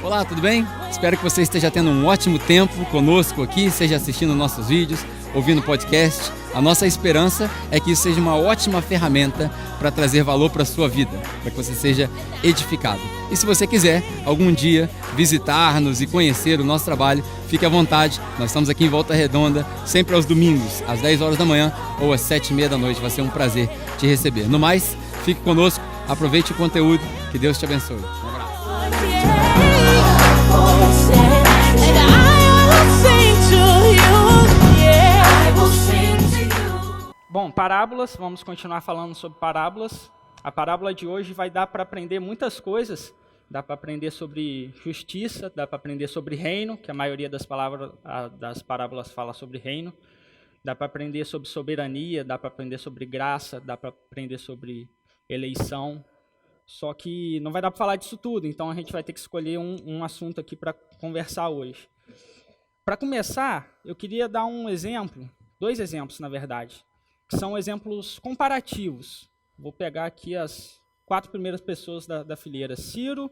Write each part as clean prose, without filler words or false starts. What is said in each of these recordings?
Olá, tudo bem? Espero que você esteja tendo um ótimo tempo conosco aqui, seja assistindo nossos vídeos, ouvindo podcast. A nossa esperança é que isso seja uma ótima ferramenta para trazer valor para a sua vida, para que você seja edificado. E se você quiser, algum dia, visitar-nos e conhecer o nosso trabalho, fique à vontade. Nós estamos aqui em Volta Redonda, sempre aos domingos, às 10 horas da manhã ou às 7h30 da noite. Vai ser um prazer te receber. No mais, fique conosco, aproveite o conteúdo, que Deus te abençoe. Um abraço. Bom, parábolas, vamos continuar falando sobre parábolas. A parábola de hoje vai dar para aprender muitas coisas. Dá para aprender sobre justiça, dá para aprender sobre reino, que a maioria das parábolas fala sobre reino. Dá para aprender sobre soberania, dá para aprender sobre graça, dá para aprender sobre eleição. Só que não vai dar para falar disso tudo, então a gente vai ter que escolher um assunto aqui para conversar hoje. Para começar, eu queria dar um exemplo, 2 exemplos, na verdade, que são exemplos comparativos. Vou pegar aqui as 4 primeiras pessoas da fileira. Ciro...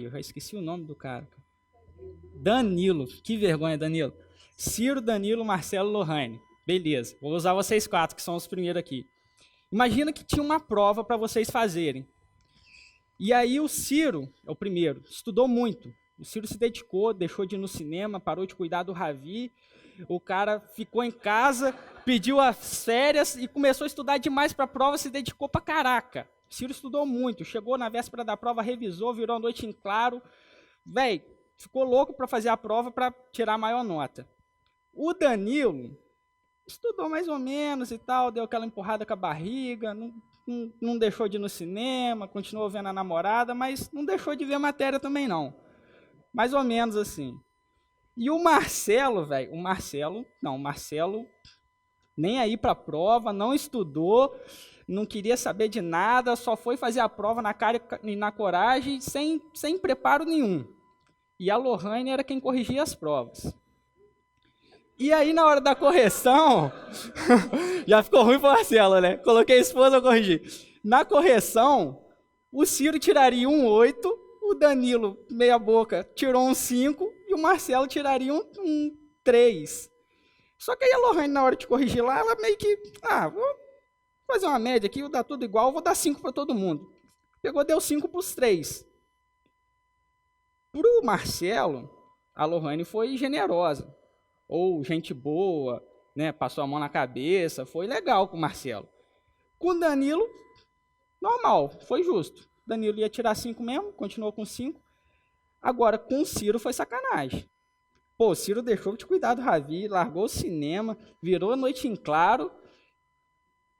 eu já esqueci o nome do cara. Danilo. Que vergonha, Danilo. Ciro, Danilo, Marcelo, Lohane. Beleza, vou usar vocês 4, que são os primeiros aqui. Imagina que tinha uma prova para vocês fazerem. E aí o Ciro, é o primeiro, estudou muito. O Ciro se dedicou, deixou de ir no cinema, parou de cuidar do Ravi. O cara ficou em casa, pediu as férias e começou a estudar demais para a prova, se dedicou para caraca. O Ciro estudou muito, chegou na véspera da prova, revisou, virou a noite em claro. Ficou louco para fazer a prova para tirar a maior nota. O Danilo estudou mais ou menos e tal, deu aquela empurrada com a barriga, não deixou de ir no cinema, continuou vendo a namorada, mas não deixou de ver a matéria também não. Mais ou menos assim. E o Marcelo, o Marcelo nem aí para a prova, não estudou, não queria saber de nada, só foi fazer a prova na cara e na coragem, sem preparo nenhum. E a Lohane era quem corrigia as provas. E aí, na hora da correção, já ficou ruim para o Marcelo, né? Coloquei a esposa, eu corrigi. Na correção, o Ciro tiraria um 8, o Danilo, meia boca, tirou um 5, e o Marcelo tiraria um 3. Só que aí a Lohane, na hora de corrigir lá, ela meio que, vou fazer uma média aqui, vou dar tudo igual, vou dar 5 para todo mundo. Pegou, deu 5 para os 3. Para o Marcelo, a Lohane foi generosa. Ou gente boa, né, passou a mão na cabeça, foi legal com o Marcelo. Com o Danilo, normal, foi justo. Danilo ia tirar 5 mesmo, continuou com 5. Agora, com o Ciro foi sacanagem. Pô, o Ciro deixou de cuidar do Ravi, largou o cinema, virou a noite em claro,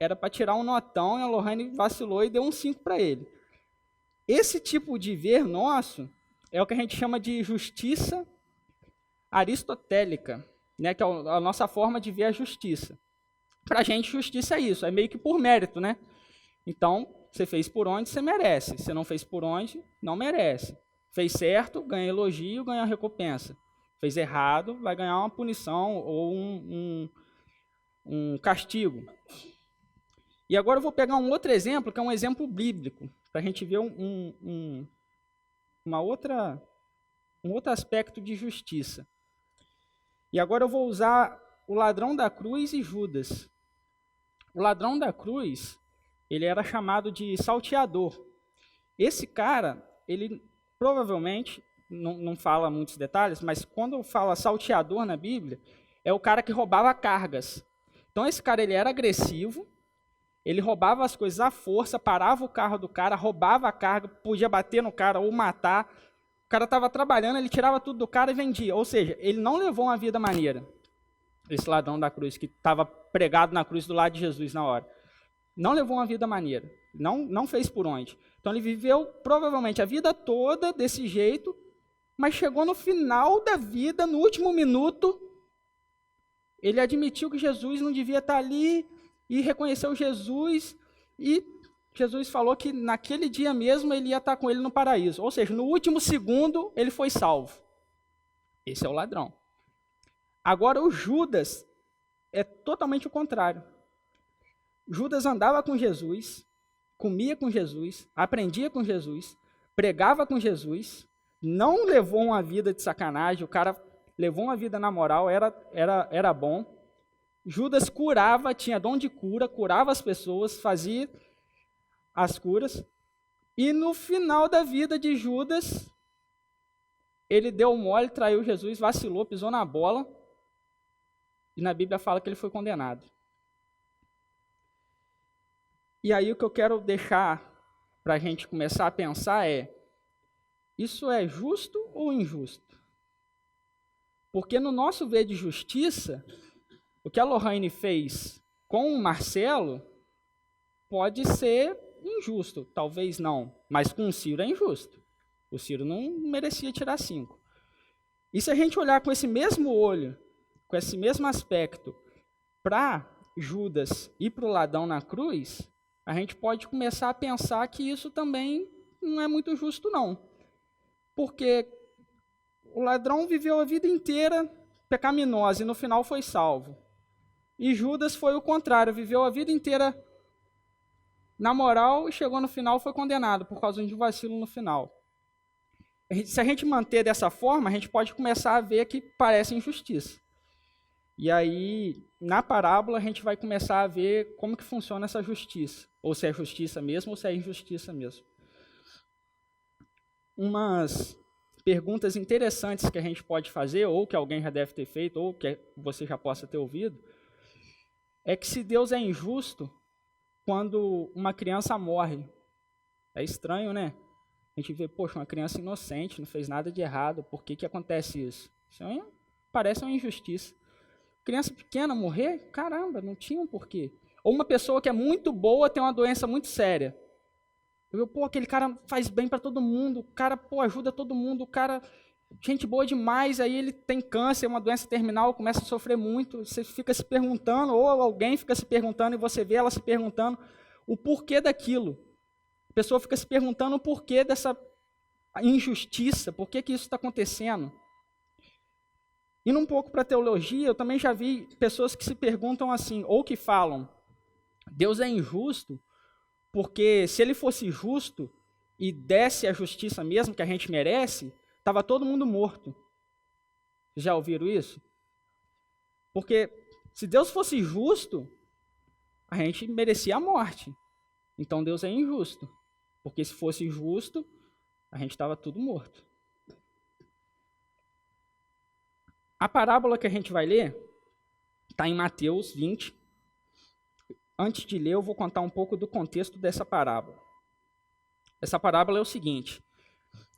era para tirar um notão e a Lohane vacilou e deu um 5 para ele. Esse tipo de ver nosso é o que a gente chama de justiça aristotélica, né, que é a nossa forma de ver a justiça. Para a gente, justiça é isso, é meio que por mérito, né? Então, você fez por onde, você merece. Você não fez por onde, não merece. Fez certo, ganha elogio, ganha recompensa. Fez errado, vai ganhar uma punição ou um castigo. E agora eu vou pegar um outro exemplo, que é um exemplo bíblico, para a gente ver um outro aspecto de justiça. E agora eu vou usar o ladrão da cruz e Judas. O ladrão da cruz, ele era chamado de salteador. Esse cara, ele provavelmente, não fala muitos detalhes, mas quando fala salteador na Bíblia, é o cara que roubava cargas. Então esse cara, ele era agressivo, ele roubava as coisas à força, parava o carro do cara, roubava a carga, podia bater no cara ou matar. O cara estava trabalhando, ele tirava tudo do cara e vendia. Ou seja, ele não levou uma vida maneira. Esse ladrão da cruz, que estava pregado na cruz do lado de Jesus na hora. Não levou uma vida maneira. Não fez por onde. Então ele viveu provavelmente a vida toda desse jeito, mas chegou no final da vida, no último minuto, ele admitiu que Jesus não devia estar ali e reconheceu Jesus e Jesus falou que naquele dia mesmo ele ia estar com ele no paraíso. Ou seja, no último segundo ele foi salvo. Esse é o ladrão. Agora o Judas é totalmente o contrário. Judas andava com Jesus, comia com Jesus, aprendia com Jesus, pregava com Jesus, não levou uma vida de sacanagem, o cara levou uma vida na moral, era bom. Judas curava, tinha dom de cura, curava as pessoas, fazia as curas. E no final da vida de Judas, ele deu mole, traiu Jesus, vacilou, pisou na bola. E na Bíblia fala que ele foi condenado. E aí o que eu quero deixar para a gente começar a pensar é, isso é justo ou injusto? Porque no nosso ver de justiça, o que a Lohane fez com o Marcelo pode ser injusto, talvez não, mas com o Ciro é injusto. O Ciro não merecia tirar 5. E se a gente olhar com esse mesmo olho, com esse mesmo aspecto, para Judas e para o ladrão na cruz, a gente pode começar a pensar que isso também não é muito justo, não. Porque o ladrão viveu a vida inteira pecaminosa e no final foi salvo. E Judas foi o contrário, viveu a vida inteira na moral e chegou no final foi condenado por causa de um vacilo no final. Se a gente manter dessa forma, a gente pode começar a ver que parece injustiça. E aí, na parábola, a gente vai começar a ver como que funciona essa justiça. Ou se é justiça mesmo, ou se é injustiça mesmo. Umas perguntas interessantes que a gente pode fazer, ou que alguém já deve ter feito, ou que você já possa ter ouvido, é que se Deus é injusto quando uma criança morre. É estranho, né? A gente vê, poxa, uma criança inocente, não fez nada de errado, por que acontece isso? Isso parece uma injustiça. Criança pequena morrer? Caramba, não tinha um porquê. Ou uma pessoa que é muito boa tem uma doença muito séria. Eu, pô, aquele cara faz bem para todo mundo, o cara, pô, ajuda todo mundo, o cara, gente boa demais, aí ele tem câncer, uma doença terminal, começa a sofrer muito, você fica se perguntando, ou alguém fica se perguntando e você vê ela se perguntando o porquê daquilo. A pessoa fica se perguntando o porquê dessa injustiça, por que isso está acontecendo. Indo um pouco para a teologia, eu também já vi pessoas que se perguntam assim, ou que falam, Deus é injusto, porque se ele fosse justo e desse a justiça mesmo que a gente merece, estava todo mundo morto. Já ouviram isso? Porque se Deus fosse justo, a gente merecia a morte. Então Deus é injusto, porque se fosse justo, a gente estava tudo morto. A parábola que a gente vai ler está em Mateus 20. Antes de ler, eu vou contar um pouco do contexto dessa parábola. Essa parábola é o seguinte.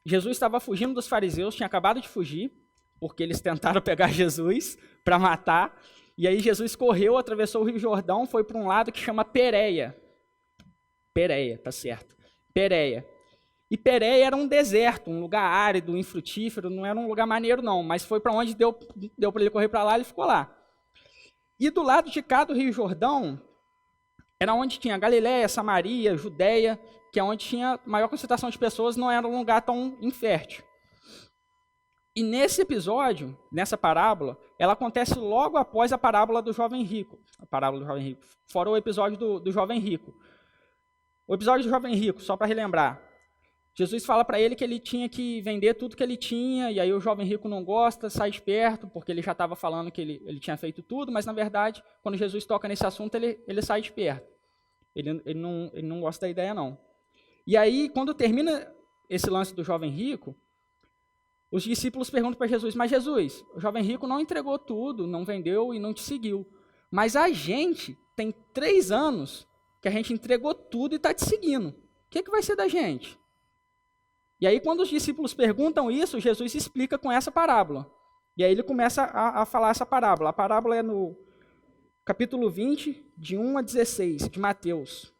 Jesus estava fugindo dos fariseus, tinha acabado de fugir, porque eles tentaram pegar Jesus para matar. E aí Jesus correu, atravessou o Rio Jordão, foi para um lado que chama Pérea. Pérea, tá certo. Pérea. E Pérea era um deserto, um lugar árido, infrutífero, não era um lugar maneiro não, mas foi para onde deu para ele correr para lá, ele ficou lá. E do lado de cá do Rio Jordão, era onde tinha Galiléia, Samaria, Judeia, que é onde tinha maior concentração de pessoas, não era um lugar tão infértil. E nesse episódio, nessa parábola, ela acontece logo após a parábola do jovem rico. A parábola do jovem rico, fora o episódio do jovem rico. O episódio do jovem rico, só para relembrar, Jesus fala para ele que ele tinha que vender tudo que ele tinha, e aí o jovem rico não gosta, sai de perto, porque ele já estava falando que ele tinha feito tudo, mas na verdade, quando Jesus toca nesse assunto, ele sai de perto. Ele não gosta da ideia, não. E aí, quando termina esse lance do jovem rico, os discípulos perguntam para Jesus, mas Jesus, o jovem rico não entregou tudo, não vendeu e não te seguiu. Mas a gente tem 3 anos que a gente entregou tudo e está te seguindo. O que vai ser da gente? E aí, quando os discípulos perguntam isso, Jesus explica com essa parábola. E aí ele começa a falar essa parábola. A parábola é no capítulo 20, de 1 a 16, de Mateus.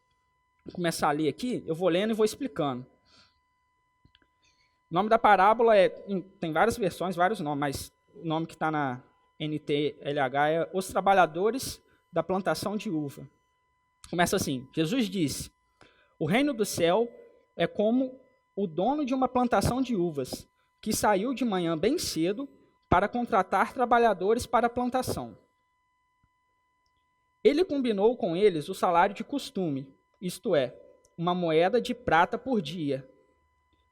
Vou começar a ler aqui, eu vou lendo e vou explicando. O nome da parábola tem várias versões, vários nomes, mas o nome que está na NTLH é Os Trabalhadores da Plantação de Uva. Começa assim, Jesus disse, o reino do céu é como o dono de uma plantação de uvas, que saiu de manhã bem cedo para contratar trabalhadores para a plantação. Ele combinou com eles o salário de costume, isto é, 1 moeda de prata por dia,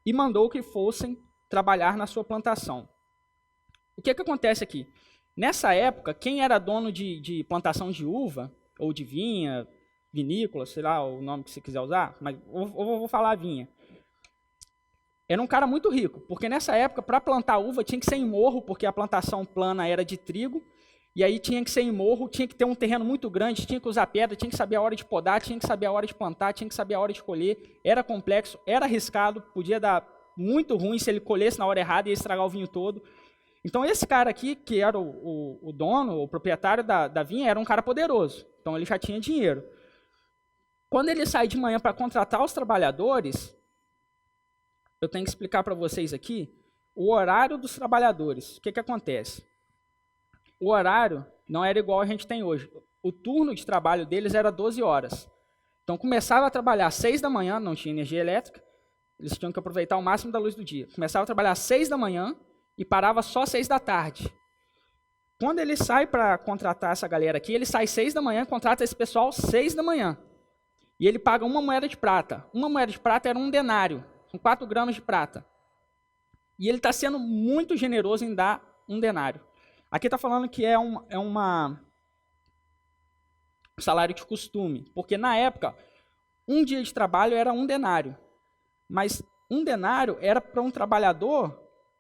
e mandou que fossem trabalhar na sua plantação. O que acontece aqui? Nessa época, quem era dono de plantação de uva, ou de vinha, vinícola, sei lá o nome que você quiser usar, mas eu vou falar vinha. Era um cara muito rico, porque nessa época, para plantar uva, tinha que ser em morro, porque a plantação plana era de trigo, e aí tinha que ser em morro, tinha que ter um terreno muito grande, tinha que usar pedra, tinha que saber a hora de podar, tinha que saber a hora de plantar, tinha que saber a hora de colher. Era complexo, era arriscado, podia dar muito ruim se ele colhesse na hora errada e ia estragar o vinho todo. Então, esse cara aqui, que era o dono, o proprietário da vinha, era um cara poderoso. Então, ele já tinha dinheiro. Quando ele sai de manhã para contratar os trabalhadores, eu tenho que explicar para vocês aqui o horário dos trabalhadores. O que acontece? O horário não era igual a gente tem hoje. O turno de trabalho deles era 12 horas. Então, começava a trabalhar às 6 da manhã, não tinha energia elétrica, eles tinham que aproveitar o máximo da luz do dia. Começava a trabalhar às 6 da manhã e parava só às 6 da tarde. Quando ele sai para contratar essa galera aqui, ele sai às 6 da manhã, contrata esse pessoal às 6 da manhã. E ele paga uma moeda de prata. Uma moeda de prata era 1 denário. São 4 gramas de prata. E ele está sendo muito generoso em dar 1 denário. Aqui está falando que é um salário de costume. Porque na época, um dia de trabalho era 1 denário. Mas 1 denário era para um trabalhador,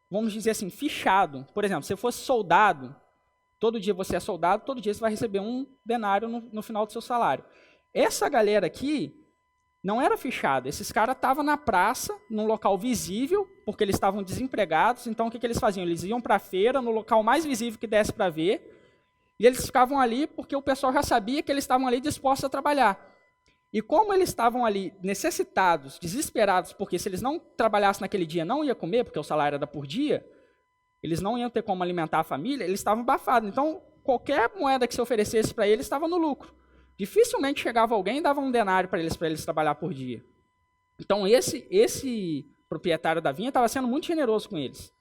vamos dizer assim, fichado. Por exemplo, se você fosse soldado, todo dia você é soldado, todo dia você vai receber 1 denário no final do seu salário. Essa galera aqui não era fichada. Esses caras estavam na praça, num local visível, porque eles estavam desempregados. Então, o que eles faziam? Eles iam para a feira, no local mais visível que desse para ver, e eles ficavam ali porque o pessoal já sabia que eles estavam ali dispostos a trabalhar. E como eles estavam ali necessitados, desesperados, porque se eles não trabalhassem naquele dia, não ia comer, porque o salário era por dia, eles não iam ter como alimentar a família, eles estavam abafados. Então, qualquer moeda que se oferecesse para eles estava no lucro. Dificilmente chegava alguém e dava 1 denário para eles trabalhar por dia. Então, esse proprietário da vinha estava sendo muito generoso com eles.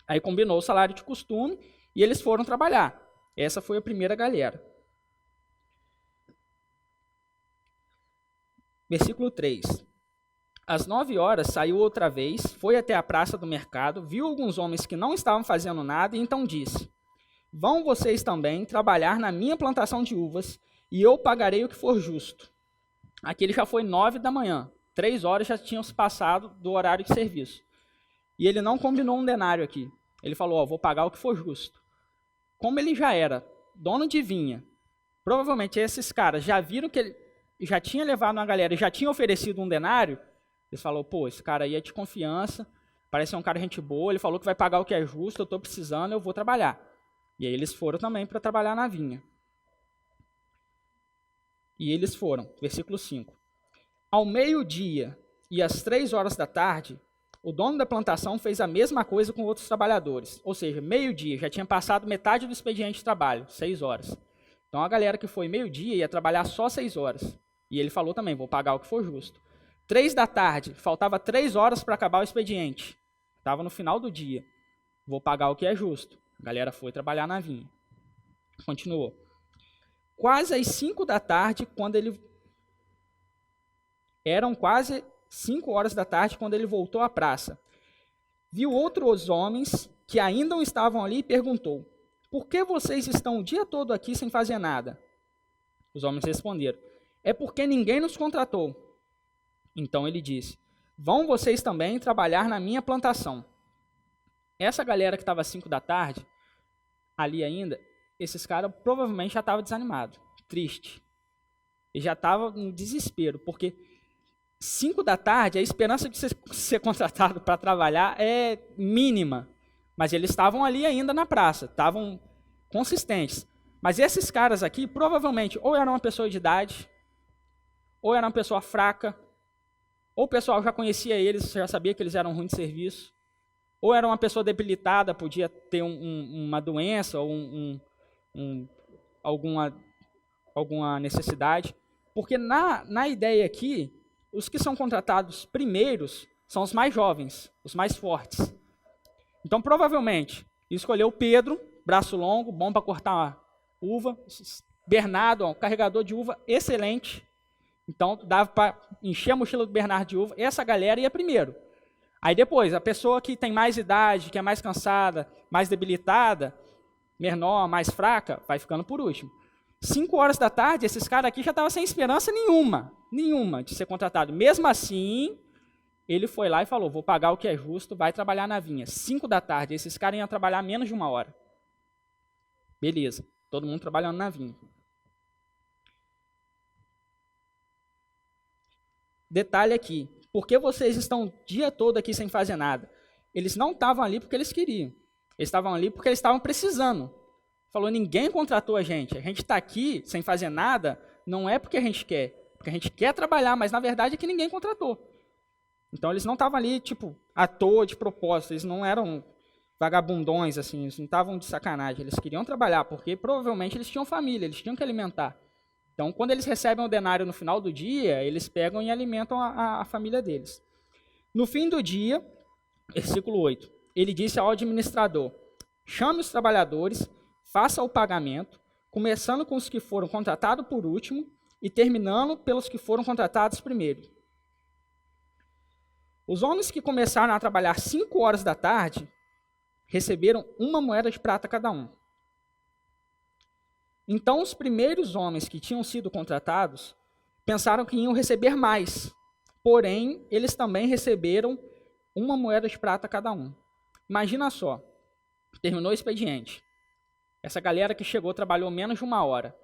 Aí combinou o salário de costume e eles foram trabalhar. Essa foi a primeira galera. Versículo 3. Às 9 horas saiu outra vez, foi até a praça do mercado, viu alguns homens que não estavam fazendo nada e então disse: vão vocês também trabalhar na minha plantação de uvas e eu pagarei o que for justo. Aqui ele já foi 9 da manhã. 3 horas já tinham se passado do horário de serviço. E ele não combinou 1 denário aqui. Ele falou, vou pagar o que for justo. Como ele já era dono de vinha, provavelmente esses caras já viram que ele já tinha levado uma galera e já tinha oferecido 1 denário, eles falaram, esse cara aí é de confiança, parece ser um cara gente boa, ele falou que vai pagar o que é justo, eu estou precisando, eu vou trabalhar. E aí eles foram também para trabalhar na vinha. E eles foram, versículo 5. Ao meio-dia e às 3 horas da tarde, o dono da plantação fez a mesma coisa com outros trabalhadores. Ou seja, meio-dia, já tinha passado metade do expediente de trabalho, 6 horas. Então a galera que foi meio-dia ia trabalhar só 6 horas. E ele falou também, vou pagar o que for justo. 3 da tarde, faltava 3 horas para acabar o expediente. Estava no final do dia. Vou pagar o que é justo. A galera foi trabalhar na vinha. Continuou. Quase às 5 da tarde, quando ele... Eram quase 5 horas da tarde, quando ele voltou à praça. Viu outros homens que ainda não estavam ali e perguntou, por que vocês estão o dia todo aqui sem fazer nada? Os homens responderam, é porque ninguém nos contratou. Então ele disse, vão vocês também trabalhar na minha plantação. Essa galera que estava às 5 da tarde, ali ainda, esses caras provavelmente já estavam desanimados, tristes. E já estavam no desespero, porque 5 da tarde, a esperança de ser contratado para trabalhar é mínima. Mas eles estavam ali ainda na praça, estavam consistentes. Mas esses caras aqui, provavelmente, ou eram uma pessoa de idade, ou era uma pessoa fraca, ou o pessoal já conhecia eles, já sabia que eles eram ruins de serviço, ou era uma pessoa debilitada, podia ter uma doença ou alguma necessidade. Porque na ideia aqui, os que são contratados primeiros são os mais jovens, os mais fortes. Então, provavelmente, escolheu Pedro, braço longo, bom para cortar uva. Bernardo, carregador de uva, excelente. Então, dava para encher a mochila do Bernardo de uva. Essa galera ia primeiro. Aí depois, a pessoa que tem mais idade, que é mais cansada, mais debilitada, menor, mais fraca, vai ficando por último. 5 horas da tarde, esses caras aqui já estavam sem esperança nenhuma de ser contratado. Mesmo assim, ele foi lá e falou, vou pagar o que é justo, vai trabalhar na vinha. 5 da tarde, esses caras iam trabalhar menos de 1 hora. Beleza, todo mundo trabalhando na vinha. Detalhe aqui, por que vocês estão o dia todo aqui sem fazer nada? Eles não estavam ali porque eles queriam. Eles estavam ali porque eles estavam precisando. Falou, ninguém contratou a gente está aqui sem fazer nada, não é porque a gente quer trabalhar, mas na verdade é que ninguém contratou. Então eles não estavam ali, tipo, à toa, de propósito, eles não eram vagabundões, assim, eles não estavam de sacanagem, eles queriam trabalhar, porque provavelmente eles tinham família, eles tinham que alimentar. Então, quando eles recebem o denário no final do dia, eles pegam e alimentam a família deles. No fim do dia, versículo 8, ele disse ao administrador, chame os trabalhadores, faça o pagamento, começando com os que foram contratados por último e terminando pelos que foram contratados primeiro. Os homens que começaram a trabalhar 5 horas da tarde receberam 1 moeda de prata cada um. Então, os primeiros homens que tinham sido contratados pensaram que iam receber mais, porém, eles também receberam 1 moeda de prata cada um. Imagina só, terminou o expediente. Essa galera que chegou trabalhou menos de 1 hora.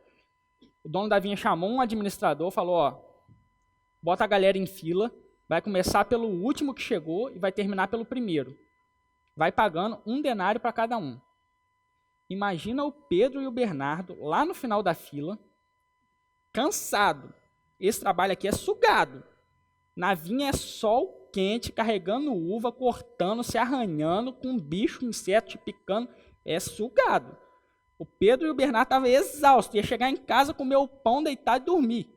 O dono da vinha chamou um administrador, falou, ó, bota a galera em fila, vai começar pelo último que chegou e vai terminar pelo primeiro. Vai pagando 1 denário para cada um. Imagina o Pedro e o Bernardo lá no final da fila, cansado. Esse trabalho aqui é sugado. Na vinha é sol quente, carregando uva, cortando, se arranhando, com bicho, inseto picando. É sugado. O Pedro e o Bernardo estavam exaustos. Ia chegar em casa, comer o pão, deitar e dormir.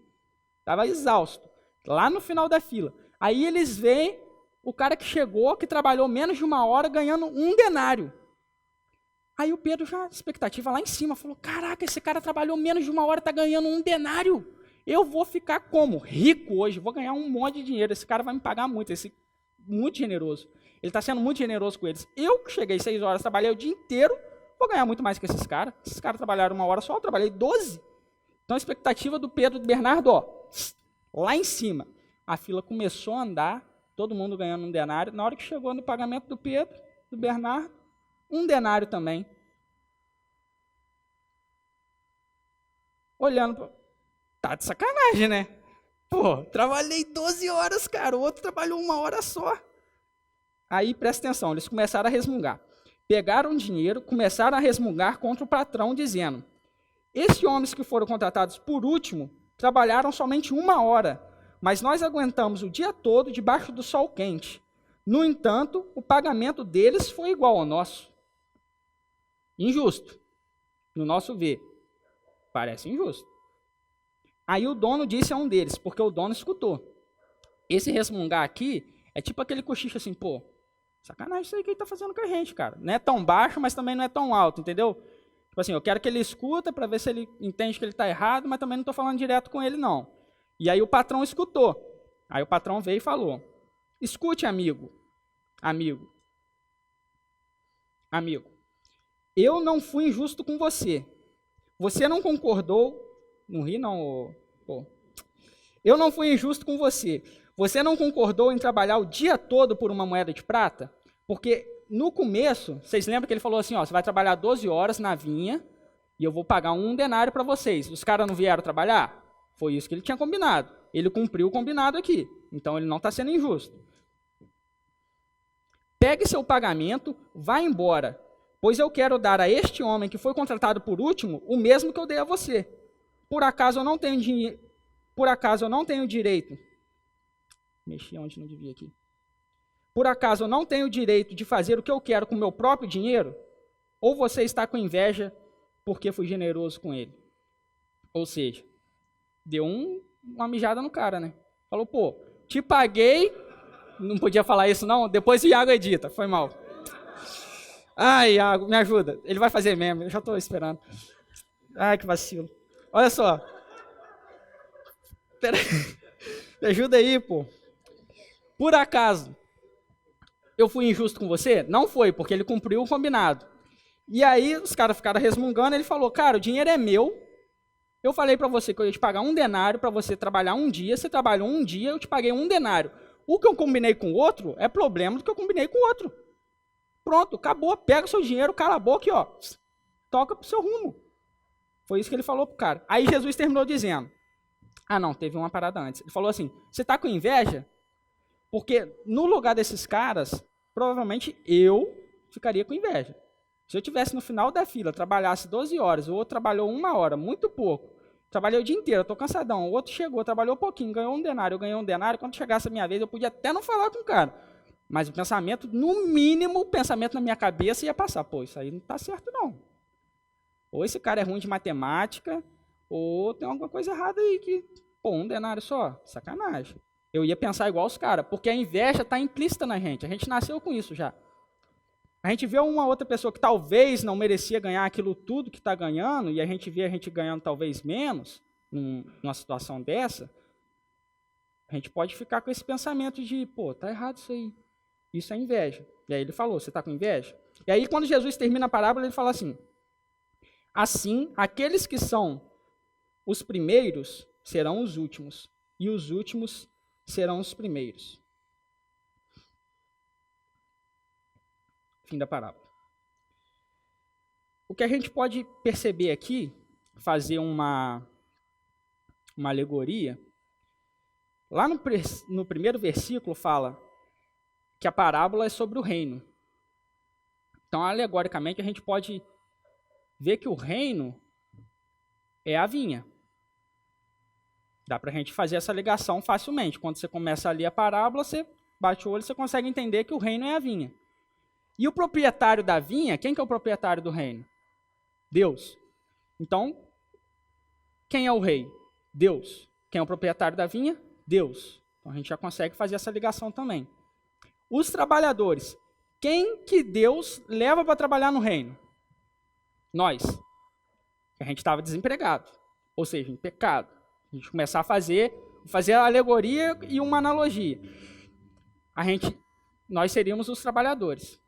Estava exausto. Lá no final da fila. Aí eles veem o cara que chegou, que trabalhou menos de 1 hora, ganhando 1 denário. Aí o Pedro, já expectativa lá em cima, falou, caraca, esse cara trabalhou menos de 1 hora, está ganhando 1 denário. Eu vou ficar como? Rico hoje, vou ganhar um monte de dinheiro. Esse cara vai me pagar muito, muito generoso. Ele está sendo muito generoso com eles. Eu que cheguei 6 horas, trabalhei o dia inteiro, vou ganhar muito mais que esses caras. Esses caras trabalharam 1 hora só, eu trabalhei 12. Então a expectativa do Pedro e do Bernardo, ó, lá em cima. A fila começou a andar, todo mundo ganhando 1 denário. Na hora que chegou no pagamento do Pedro, do Bernardo, 1 denário também. Olhando, tá de sacanagem, né? Pô, trabalhei 12 horas, cara, o outro trabalhou 1 hora só. Aí, presta atenção, eles começaram a resmungar. Pegaram o dinheiro, começaram a resmungar contra o patrão, dizendo, esses homens que foram contratados por último, trabalharam somente 1 hora, mas nós aguentamos o dia todo debaixo do sol quente. No entanto, o pagamento deles foi igual ao nosso. Injusto, no nosso ver. Parece injusto. Aí o dono disse a um deles, porque o dono escutou. Esse resmungar aqui é tipo aquele cochicho assim, pô, sacanagem isso aí que ele está fazendo com a gente, cara. Não é tão baixo, mas também não é tão alto, entendeu? Tipo assim, eu quero que ele escuta para ver se ele entende que ele está errado, mas também não estou falando direto com ele, não. E aí o patrão escutou. Aí o patrão veio e falou, escute, amigo, eu não fui injusto com você. Você não concordou, não ri não, pô. Eu não fui injusto com você. Você não concordou em trabalhar o dia todo por 1 moeda de prata? Porque no começo, vocês lembram que ele falou assim, ó, você vai trabalhar 12 horas na vinha e eu vou pagar 1 denário para vocês. Os caras não vieram trabalhar? Foi isso que ele tinha combinado. Ele cumpriu o combinado aqui. Então ele não está sendo injusto. Pegue seu pagamento, vá embora, pois eu quero dar a este homem que foi contratado por último o mesmo que eu dei a você. Por acaso eu não tenho dinheiro? Por acaso eu não tenho direito? Mexi onde não devia aqui. Por acaso eu não tenho direito de fazer o que eu quero com o meu próprio dinheiro? Ou você está com inveja porque fui generoso com ele? Ou seja, deu uma mijada no cara, né? Falou, pô, te paguei, não podia falar isso não, depois o Iago edita, foi mal. Ai, Iago, me ajuda, ele vai fazer mesmo, eu já estou esperando. Ai, que vacilo. Olha só. Pera aí. Me ajuda aí, pô. Por acaso, eu fui injusto com você? Não foi, porque ele cumpriu o combinado. E aí os caras ficaram resmungando, ele falou, cara, o dinheiro é meu, eu falei para você que eu ia te pagar 1 denário para você trabalhar um dia, você trabalhou um dia, eu te paguei 1 denário. O que eu combinei com o outro é problema do que eu combinei com o outro. Pronto, acabou, pega o seu dinheiro, cala a boca e ó, toca pro seu rumo. Foi isso que ele falou pro cara. Aí Jesus terminou dizendo, não, teve uma parada antes. Ele falou assim, você tá com inveja? Porque no lugar desses caras, provavelmente eu ficaria com inveja. Se eu estivesse no final da fila, trabalhasse 12 horas, o outro trabalhou 1 hora, muito pouco. Trabalhei o dia inteiro, estou cansadão. O outro chegou, trabalhou pouquinho, ganhou 1 denário, eu ganhei 1 denário. Quando chegasse a minha vez, eu podia até não falar com o cara. Mas o pensamento, no mínimo, o pensamento na minha cabeça ia passar. Pô, isso aí não está certo, não. Ou esse cara é ruim de matemática, ou tem alguma coisa errada aí que, pô, 1 denário só, sacanagem. Eu ia pensar igual os caras, porque a inveja está implícita na gente. A gente nasceu com isso já. A gente vê uma outra pessoa que talvez não merecia ganhar aquilo tudo que está ganhando, e a gente vê a gente ganhando talvez menos, numa situação dessa, a gente pode ficar com esse pensamento de, pô, tá errado isso aí. Isso é inveja. E aí ele falou, você está com inveja? E aí quando Jesus termina a parábola, ele fala assim, aqueles que são os primeiros serão os últimos, e os últimos serão os primeiros. Fim da parábola. O que a gente pode perceber aqui, fazer uma alegoria, lá no primeiro versículo fala que a parábola é sobre o reino. Então, alegoricamente, a gente pode ver que o reino é a vinha. Dá para a gente fazer essa ligação facilmente. Quando você começa a ler a parábola, você bate o olho e você consegue entender que o reino é a vinha. E o proprietário da vinha, quem que é o proprietário do reino? Deus. Então, quem é o rei? Deus. Quem é o proprietário da vinha? Deus. Então, a gente já consegue fazer essa ligação também. Os trabalhadores. Quem que Deus leva para trabalhar no reino? Nós. A gente estava desempregado. Ou seja, em pecado. A gente começar a fazer a alegoria e uma analogia. Nós seríamos os trabalhadores.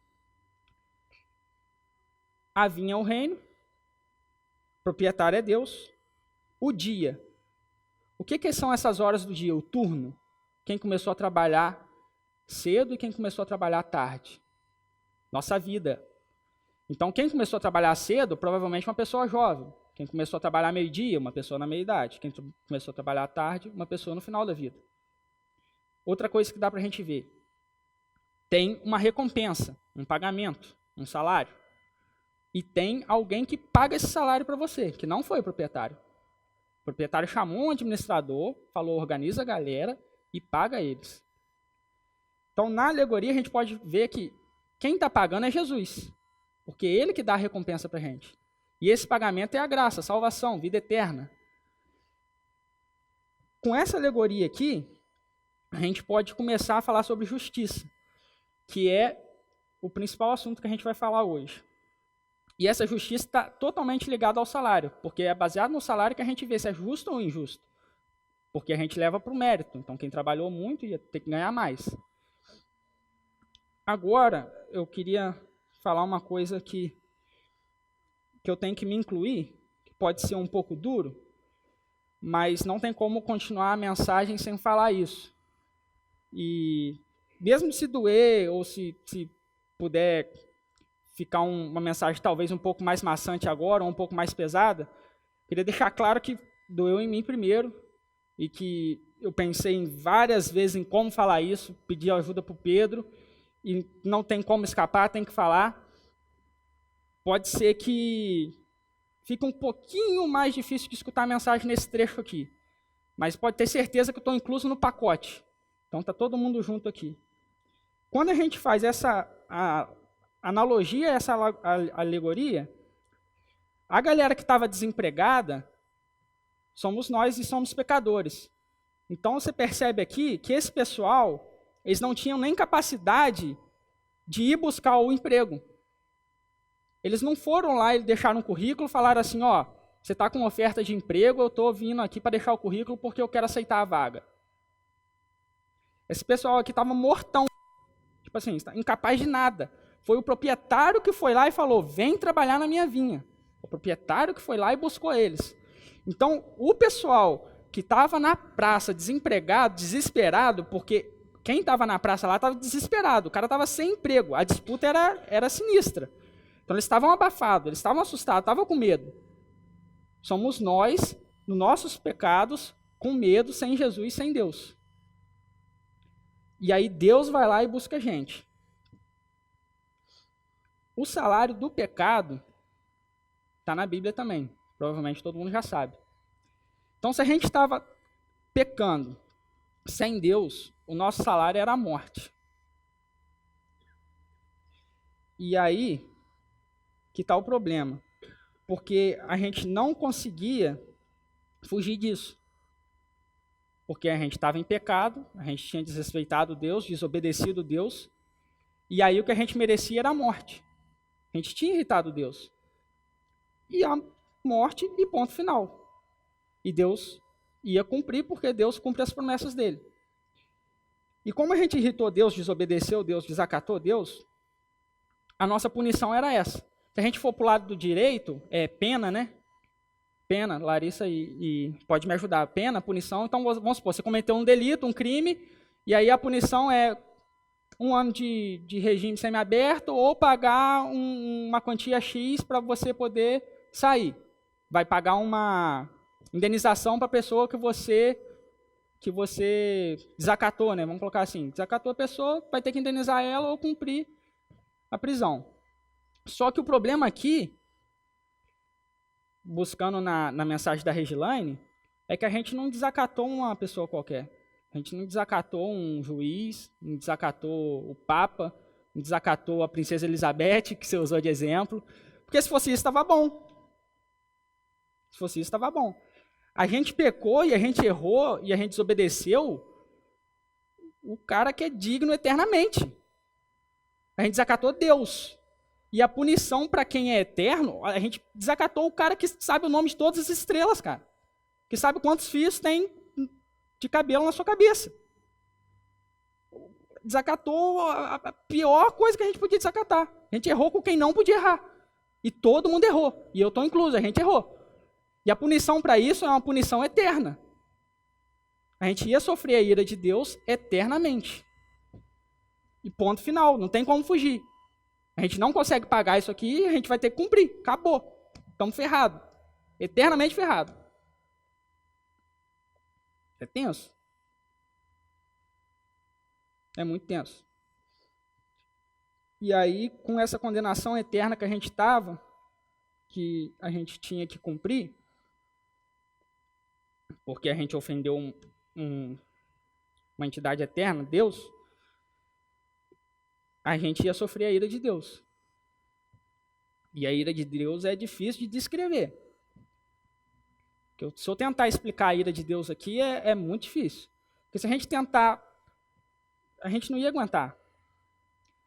A vinha é o reino, o proprietário é Deus. O dia. O que são essas horas do dia? O turno. Quem começou a trabalhar cedo e quem começou a trabalhar tarde. Nossa vida. Então, quem começou a trabalhar cedo, provavelmente uma pessoa jovem. Quem começou a trabalhar meio-dia, uma pessoa na meia-idade. Quem começou a trabalhar tarde, uma pessoa no final da vida. Outra coisa que dá para a gente ver. Tem uma recompensa, um pagamento, um salário. E tem alguém que paga esse salário para você, que não foi o proprietário. O proprietário chamou um administrador, falou, organiza a galera e paga eles. Então, na alegoria, a gente pode ver que quem está pagando é Jesus. Porque é ele que dá a recompensa para a gente. E esse pagamento é a graça, a salvação, vida eterna. Com essa alegoria aqui, a gente pode começar a falar sobre justiça, que é o principal assunto que a gente vai falar hoje. E essa justiça está totalmente ligada ao salário, porque é baseado no salário que a gente vê se é justo ou injusto. Porque a gente leva para o mérito. Então, quem trabalhou muito ia ter que ganhar mais. Agora, eu queria falar uma coisa que eu tenho que me incluir, que pode ser um pouco duro, mas não tem como continuar a mensagem sem falar isso. E mesmo se doer, ou se puder ficar uma mensagem talvez um pouco mais maçante agora, ou um pouco mais pesada, queria deixar claro que doeu em mim primeiro, e que eu pensei várias vezes em como falar isso, pedi ajuda para o Pedro, e não tem como escapar, tem que falar. Pode ser que fique um pouquinho mais difícil de escutar a mensagem nesse trecho aqui, mas pode ter certeza que eu estou incluso no pacote. Então está todo mundo junto aqui. Quando a gente faz essa analogia, essa alegoria, a galera que estava desempregada somos nós e somos pecadores. Então você percebe aqui que esse pessoal, eles não tinham nem capacidade de ir buscar o emprego. Eles não foram lá e deixaram um currículo e falaram assim, ó, você está com oferta de emprego, eu estou vindo aqui para deixar o currículo porque eu quero aceitar a vaga. Esse pessoal aqui estava mortão Tipo assim, incapaz de nada. Foi o proprietário que foi lá e falou, vem trabalhar na minha vinha. O proprietário que foi lá e buscou eles. Então, o pessoal que estava na praça desempregado, desesperado, porque quem estava na praça lá estava desesperado, o cara estava sem emprego, a disputa era sinistra. Então, eles estavam abafados, eles estavam assustados, estavam com medo. Somos nós, nos nossos pecados, com medo, sem Jesus, sem Deus. E aí Deus vai lá e busca a gente. O salário do pecado está na Bíblia também. Provavelmente todo mundo já sabe. Então, se a gente estava pecando sem Deus, o nosso salário era a morte. E aí que está o problema. Porque a gente não conseguia fugir disso. Porque a gente estava em pecado, a gente tinha desrespeitado Deus, desobedecido Deus, e aí o que a gente merecia era a morte. A gente tinha irritado Deus. E a morte e ponto final. E Deus ia cumprir, porque Deus cumpre as promessas dele. E como a gente irritou Deus, desobedeceu Deus, desacatou Deus, a nossa punição era essa. Se a gente for para o lado do direito, é pena, né? Pena, Larissa e pode me ajudar. Pena, punição. Então, vamos supor, você cometeu um delito, um crime, e aí a punição é 1 ano de regime semiaberto ou pagar uma quantia X para você poder sair. Vai pagar uma indenização para a pessoa que você desacatou, né? Vamos colocar assim, desacatou a pessoa, vai ter que indenizar ela ou cumprir a prisão. Só que o problema aqui, buscando na mensagem da Regilaine, é que a gente não desacatou uma pessoa qualquer. A gente não desacatou um juiz, não desacatou o Papa, não desacatou a Princesa Elizabeth, que você usou de exemplo, porque se fosse isso, estava bom. Se fosse isso, estava bom. A gente pecou e a gente errou e a gente desobedeceu o cara que é digno eternamente. A gente desacatou Deus. E a punição para quem é eterno, a gente desacatou o cara que sabe o nome de todas as estrelas, cara. Que sabe quantos fios tem de cabelo na sua cabeça. Desacatou a pior coisa que a gente podia desacatar. A gente errou com quem não podia errar. E todo mundo errou. E eu estou incluso, a gente errou. E a punição para isso é uma punição eterna. A gente ia sofrer a ira de Deus eternamente. E ponto final, não tem como fugir. A gente não consegue pagar isso aqui, a gente vai ter que cumprir. Acabou. Estamos ferrados. Eternamente ferrados. É tenso. É muito tenso. E aí, com essa condenação eterna que a gente estava, que a gente tinha que cumprir, porque a gente ofendeu uma entidade eterna, Deus, a gente ia sofrer a ira de Deus. E a ira de Deus é difícil de descrever. Se eu tentar explicar a ira de Deus aqui, é muito difícil. Porque se a gente tentar, a gente não ia aguentar.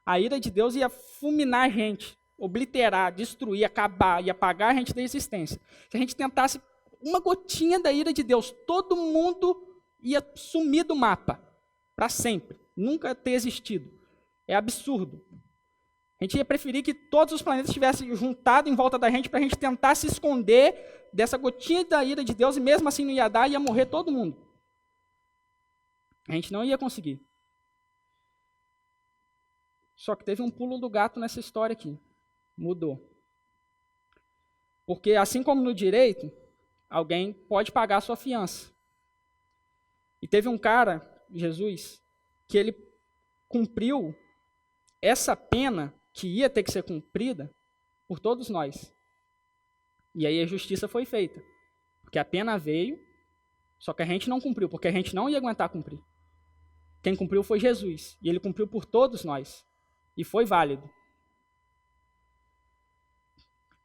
A ira de Deus ia fulminar a gente, obliterar, destruir, acabar, ia apagar a gente da existência. Se a gente tentasse uma gotinha da ira de Deus, todo mundo ia sumir do mapa, para sempre, nunca ter existido. É absurdo. A gente ia preferir que todos os planetas estivessem juntados em volta da gente para a gente tentar se esconder dessa gotinha da ira de Deus e mesmo assim não ia dar, ia morrer todo mundo. A gente não ia conseguir. Só que teve um pulo do gato nessa história aqui. Mudou. Porque assim como no direito, alguém pode pagar a sua fiança. E teve um cara, Jesus, que ele cumpriu essa pena que ia ter que ser cumprida por todos nós. E aí a justiça foi feita. Porque a pena veio, só que a gente não cumpriu, porque a gente não ia aguentar cumprir. Quem cumpriu foi Jesus, e ele cumpriu por todos nós. E foi válido.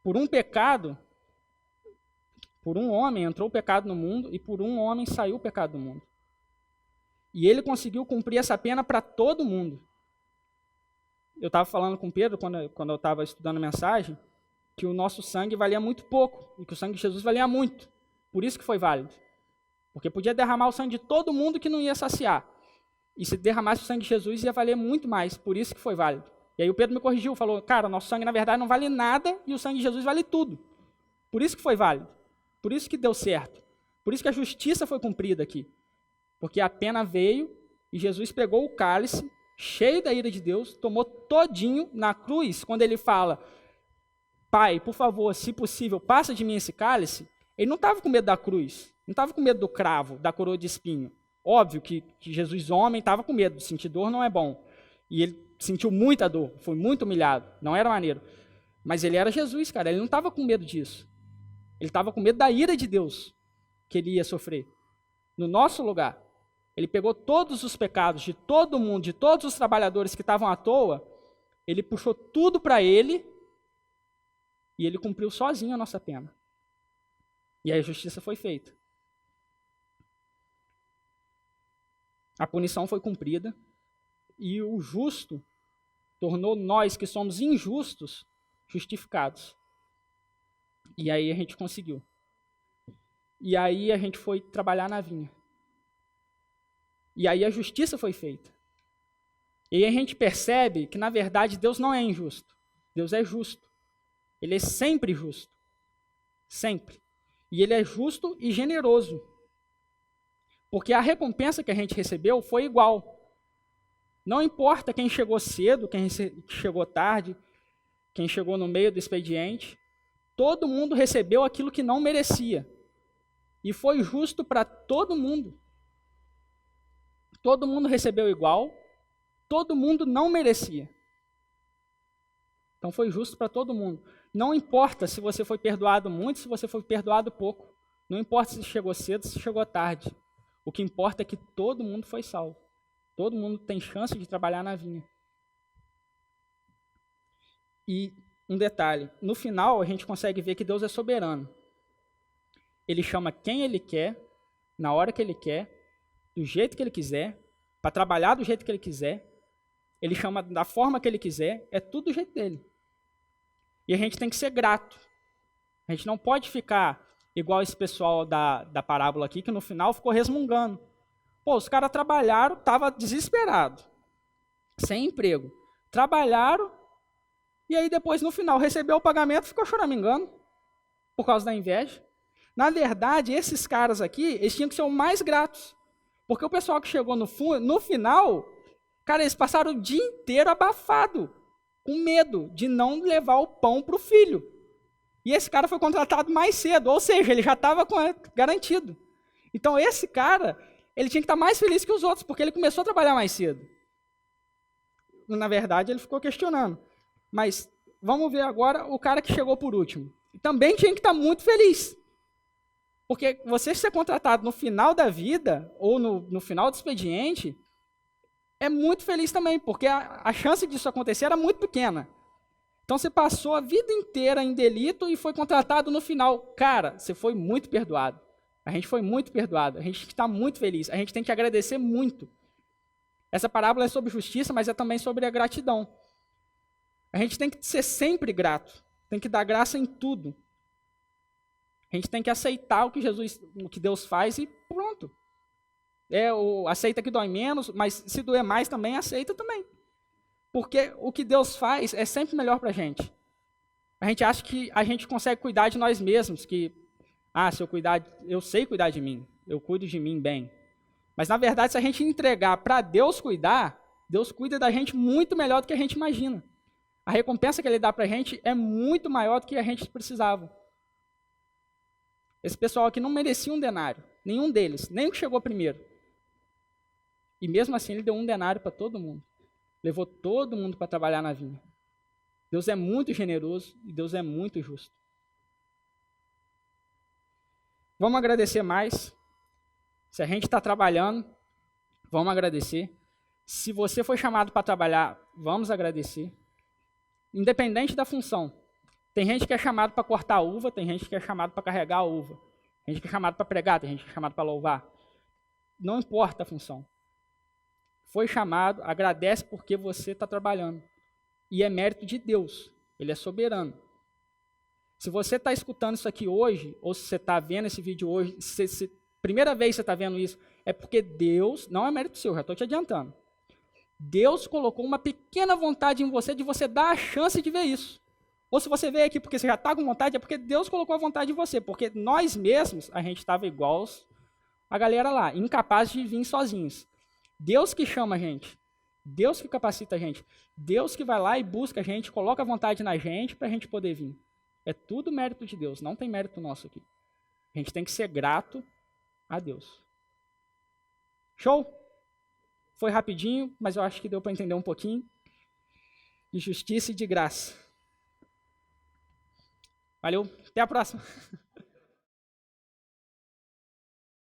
Por um pecado, por um homem entrou o pecado no mundo, e por um homem saiu o pecado do mundo. E ele conseguiu cumprir essa pena para todo mundo. Eu estava falando com Pedro, quando eu estava estudando a mensagem, que o nosso sangue valia muito pouco, e que o sangue de Jesus valia muito. Por isso que foi válido. Porque podia derramar o sangue de todo mundo que não ia saciar. E se derramasse o sangue de Jesus, ia valer muito mais, por isso que foi válido. E aí o Pedro me corrigiu, falou, cara, nosso sangue na verdade não vale nada e o sangue de Jesus vale tudo. Por isso que foi válido, por isso que deu certo, por isso que a justiça foi cumprida aqui. Porque a pena veio e Jesus pegou o cálice, cheio da ira de Deus, tomou todinho na cruz, quando ele fala, Pai, por favor, se possível, passa de mim esse cálice, ele não estava com medo da cruz, não estava com medo do cravo, da coroa de espinho. Óbvio que Jesus, homem, estava com medo, sentir dor não é bom. E ele sentiu muita dor, foi muito humilhado, não era maneiro. Mas ele era Jesus, cara, ele não estava com medo disso. Ele estava com medo da ira de Deus que ele ia sofrer. No nosso lugar, ele pegou todos os pecados de todo mundo, de todos os trabalhadores que estavam à toa, ele puxou tudo para ele e ele cumpriu sozinho a nossa pena. E aí a justiça foi feita. A punição foi cumprida e o justo tornou nós que somos injustos justificados. E aí a gente conseguiu. E aí a gente foi trabalhar na vinha. E aí a justiça foi feita. E aí a gente percebe que, na verdade, Deus não é injusto. Deus é justo. Ele é sempre justo. Sempre. E ele é justo e generoso. Porque a recompensa que a gente recebeu foi igual. Não importa quem chegou cedo, quem chegou tarde, quem chegou no meio do expediente, todo mundo recebeu aquilo que não merecia. E foi justo para todo mundo. Todo mundo recebeu igual, todo mundo não merecia. Então foi justo para todo mundo. Não importa se você foi perdoado muito, se você foi perdoado pouco. Não importa se chegou cedo, se chegou tarde. O que importa é que todo mundo foi salvo. Todo mundo tem chance de trabalhar na vinha. E um detalhe, no final a gente consegue ver que Deus é soberano. Ele chama quem Ele quer, na hora que Ele quer, do jeito que Ele quiser, para trabalhar do jeito que Ele quiser. Ele chama da forma que Ele quiser, é tudo do jeito dele. E a gente tem que ser grato. A gente não pode ficar igual esse pessoal da parábola aqui, que no final ficou resmungando. Pô, os caras trabalharam, estavam desesperados, sem emprego. Trabalharam, e aí depois no final recebeu o pagamento e ficou choramingando, por causa da inveja. Na verdade, esses caras aqui, eles tinham que ser os mais gratos. Porque o pessoal que chegou no final, cara, eles passaram o dia inteiro abafado, com medo de não levar o pão para o filho. E esse cara foi contratado mais cedo, ou seja, ele já estava garantido. Então esse cara, ele tinha que estar mais feliz que os outros, porque ele começou a trabalhar mais cedo. Na verdade, ele ficou questionando. Mas vamos ver agora o cara que chegou por último. Também tinha que estar muito feliz. Porque você ser contratado no final da vida, ou no final do expediente, é muito feliz também, porque a chance disso acontecer era muito pequena. Então você passou a vida inteira em delito e foi contratado no final. Cara, você foi muito perdoado. A gente foi muito perdoado. A gente está muito feliz. A gente tem que agradecer muito. Essa parábola é sobre justiça, mas é também sobre a gratidão. A gente tem que ser sempre grato. Tem que dar graça em tudo. A gente tem que aceitar o que Deus faz e pronto. Aceita que dói menos, mas se doer mais também, aceita também. Porque o que Deus faz é sempre melhor para a gente. A gente acha que a gente consegue cuidar de nós mesmos, que, se eu cuidar, eu sei cuidar de mim, eu cuido de mim bem. Mas, na verdade, se a gente entregar para Deus cuidar, Deus cuida da gente muito melhor do que a gente imagina. A recompensa que Ele dá para a gente é muito maior do que a gente precisava. Esse pessoal aqui não merecia um denário, nenhum deles, nem o que chegou primeiro. E mesmo assim Ele deu um denário para todo mundo. Levou todo mundo para trabalhar na vinha. Deus é muito generoso e Deus é muito justo. Vamos agradecer mais. Se a gente está trabalhando, vamos agradecer. Se você foi chamado para trabalhar, vamos agradecer. Independente da função. Tem gente que é chamado para cortar a uva, tem gente que é chamado para carregar a uva. Tem gente que é chamado para pregar, tem gente que é chamado para louvar. Não importa a função. Foi chamado, agradece porque você está trabalhando. E é mérito de Deus. Ele é soberano. Se você está escutando isso aqui hoje, ou se você está vendo esse vídeo hoje, primeira vez que você está vendo isso, é porque Deus, não é mérito seu, já estou te adiantando. Deus colocou uma pequena vontade em você de você dar a chance de ver isso. Ou se você veio aqui porque você já está com vontade, é porque Deus colocou a vontade em você. Porque nós mesmos, a gente estava igual a galera lá, incapazes de vir sozinhos. Deus que chama a gente. Deus que capacita a gente. Deus que vai lá e busca a gente, coloca a vontade na gente para a gente poder vir. É tudo mérito de Deus, não tem mérito nosso aqui. A gente tem que ser grato a Deus. Show? Foi rapidinho, mas eu acho que deu para entender um pouquinho. De justiça e de graça. Valeu, até a próxima.